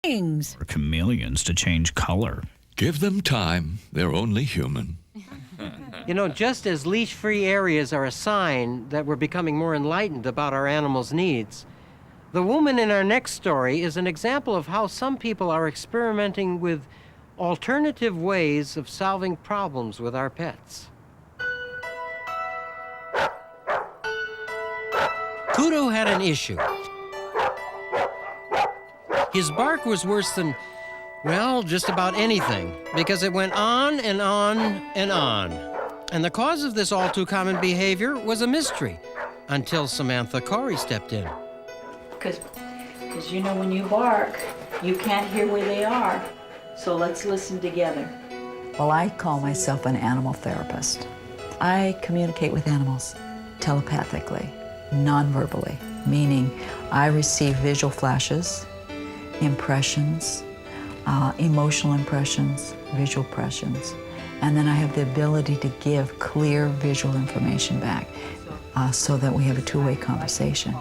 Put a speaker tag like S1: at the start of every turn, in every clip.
S1: wings.
S2: For chameleons to change color.
S3: Give them time. They're only human.
S4: You know, just as leash-free areas are a sign that we're becoming more enlightened about our animals' needs, the woman in our next story is an example of how some people are experimenting with alternative ways of solving problems with our pets. Kudo had an issue. His bark was worse than, well, just about anything, because it went on and on and on. And the cause of this all-too-common behavior was a mystery, until Samantha Khury stepped in.
S5: Because you know, when you bark, you can't hear where they are. So let's listen together.
S6: Well, I call myself an animal therapist. I communicate with animals telepathically, non-verbally, meaning I receive visual flashes, impressions, emotional impressions, visual impressions, and then I have the ability to give clear visual information back so that we have a two-way conversation.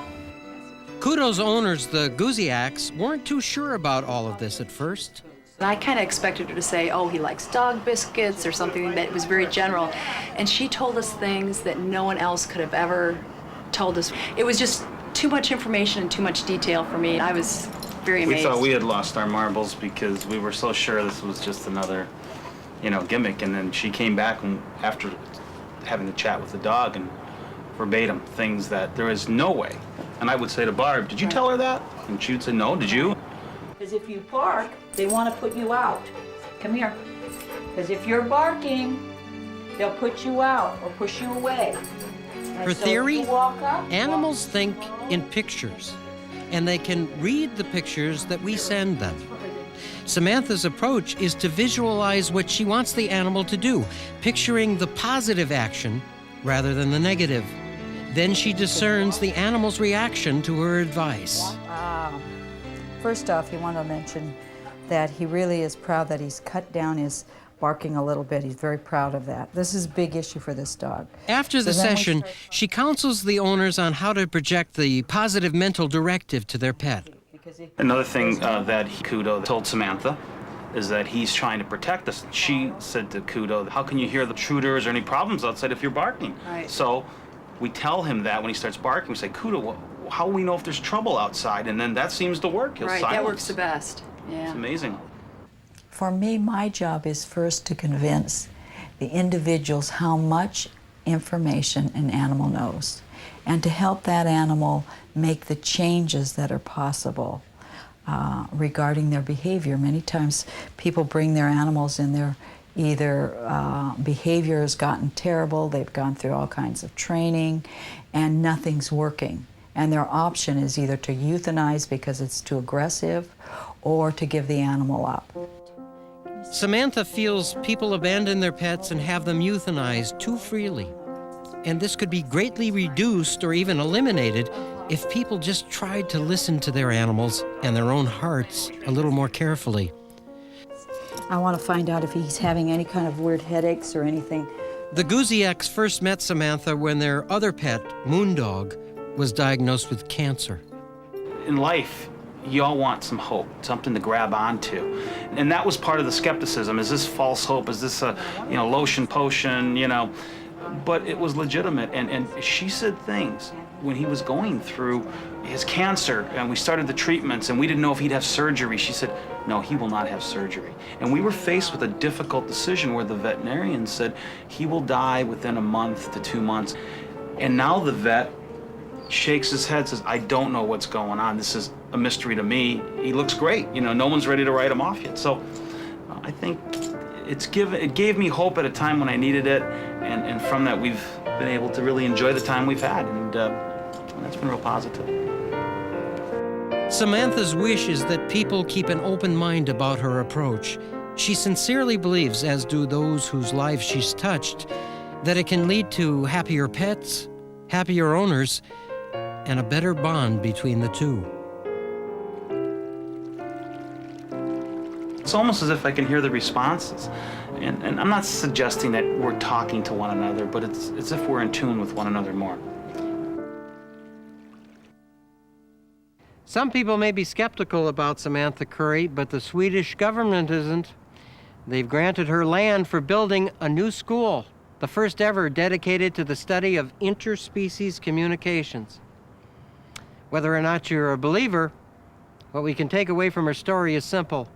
S4: Kudo's owners, the Guziaks, weren't too sure about all of this at first.
S7: I kind of expected her to say, oh, he likes dog biscuits or something that was very general. And she told us things that no one else could have ever told us. It was just too much information and too much detail for me. I was very amazed.
S8: We thought we had lost our marbles because we were so sure this was just another, you know, gimmick. And then she came back and after having the chat with the dog and verbatim things that there is no way. And I would say to Barb, did you tell her that? And she would say, no, did you?
S5: Because if you bark, they want to put you out. Come here. Because if you're barking, they'll put you out or push you away.
S4: Her theory, animals think in pictures, and they can read the pictures that we send them. Samantha's approach is to visualize what she wants the animal to do, picturing the positive action rather than the negative. Then she discerns the animal's reaction to her advice.
S6: First off, you want to mention that he really is proud that he's cut down his barking a little bit. He's very proud of that. This is a big issue for this dog.
S4: After the session, she counsels the owners on how to project the positive mental directive to their pet.
S8: Another thing that Kudo told Samantha is that he's trying to protect us. She said to Kudo, how can you hear the intruders or any problems outside if you're barking?
S7: Right.
S8: So we tell him that when he starts barking, we say, Kudo, how will we know if there's trouble outside? And then that seems to work. He'll
S7: Right,
S8: silence.
S7: that works the best. Yeah.
S8: It's amazing.
S6: For me, my job is first to convince the individuals how much information an animal knows and to help that animal make the changes that are possible regarding their behavior. Many times people bring their animals and their either behavior has gotten terrible, they've gone through all kinds of training, and nothing's working. And their option is either to euthanize because it's too aggressive or to give the animal up.
S4: Samantha feels people abandon their pets and have them euthanized too freely. And this could be greatly reduced or even eliminated if people just tried to listen to their animals and their own hearts a little more carefully.
S6: I want to find out if he's having any kind of weird headaches or anything.
S4: The Guziaks first met Samantha when their other pet, Moondog, was diagnosed with cancer.
S8: In life, you all want some hope, something to grab onto. And that was part of the skepticism. Is this false hope? Is this a, lotion potion, But it was legitimate. And she said things when he was going through his cancer and we started the treatments and we didn't know if he'd have surgery. She said, no, he will not have surgery. And we were faced with a difficult decision where the veterinarian said he will die within a month to 2 months. And now the vet shakes his head, says, I don't know what's going on. This is a mystery to me. He looks great. No one's ready to write him off yet. So I think it gave me hope at a time when I needed it. And from that, we've been able to really enjoy the time we've had. And that's been real positive.
S4: Samantha's wish is that people keep an open mind about her approach. She sincerely believes, as do those whose lives she's touched, that it can lead to happier pets, happier owners, and a better bond between the two.
S8: It's almost as if I can hear the responses. And I'm not suggesting that we're talking to one another, but it's as if we're in tune with one another more.
S4: Some people may be skeptical about Samantha Khury, but the Swedish government isn't. They've granted her land for building a new school, the first ever dedicated to the study of interspecies communications. Whether or not you're a believer, what we can take away from her story is simple.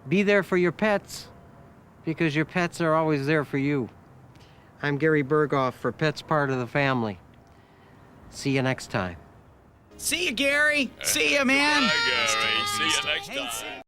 S4: Be there for your pets, because your pets are always there for you. I'm Gary Burghoff for Pets Part of the Family. See you next time.
S2: See you, Gary. See you, man.
S1: Bye, Gary. See you next time.